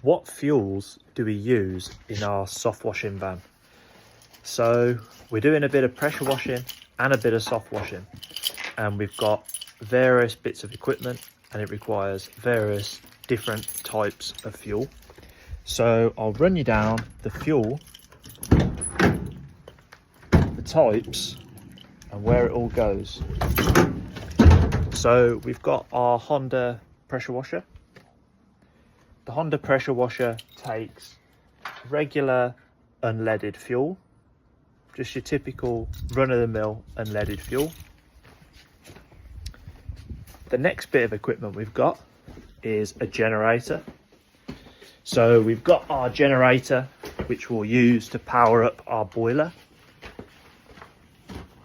what fuels do we use in our soft washing van? So we're doing a bit of pressure washing and a bit of soft washing, and we've got various bits of equipment and it requires various different types of fuel. So I'll run you down the fuel, the types and where it all goes. So we've got our Honda pressure washer. The Honda pressure washer takes regular unleaded fuel, just your typical run-of-the-mill unleaded fuel. The next bit of equipment we've got is a generator. So we've got our generator, which we'll use to power up our boiler,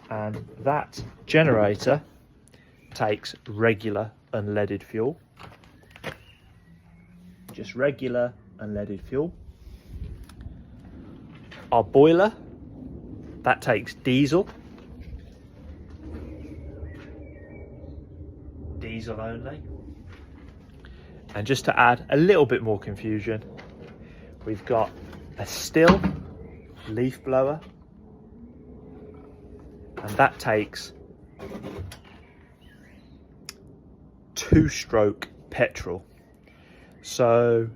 and that generator takes regular unleaded fuel, just regular unleaded fuel. Our boiler, that takes diesel only. And just to add a little bit more confusion, we've got a Stihl leaf blower, and that takes 2-stroke petrol. So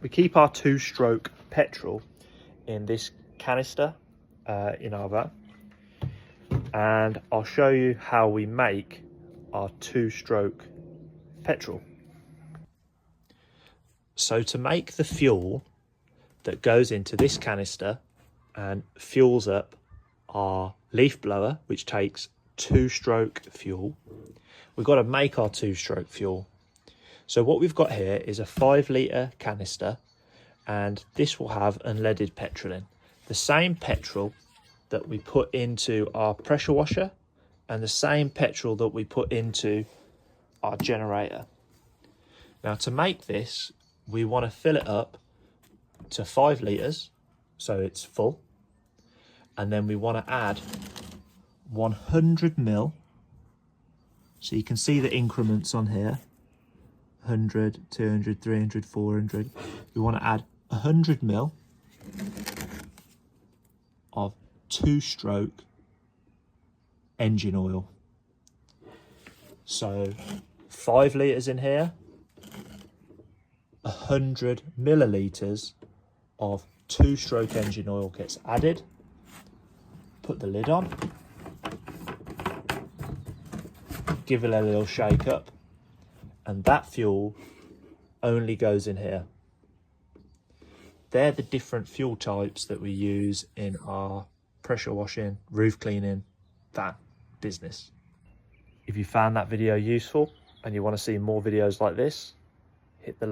we keep our 2-stroke petrol in this canister in our van, and I'll show you how we make our 2-stroke petrol. So to make the fuel that goes into this canister and fuels up our leaf blower, which takes 2-stroke fuel, we've got to make our 2-stroke fuel. So what we've got here is a 5-litre canister, and this will have unleaded petrol in. The same petrol that we put into our pressure washer and the same petrol that we put into our generator. Now to make this, we want to fill it up to 5 litres, so it's full. And then we want to add 100 ml. So you can see the increments on here. 100, 200, 300, 400. We want to add 100 ml of 2-stroke engine oil. So 5 litres in here, 100 millilitres of 2-stroke engine oil gets added. Put the lid on, give it a little shake up, and that fuel only goes in here. They're the different fuel types that we use in our pressure washing, roof cleaning, van business. If you found that video useful and you want to see more videos like this, hit the like.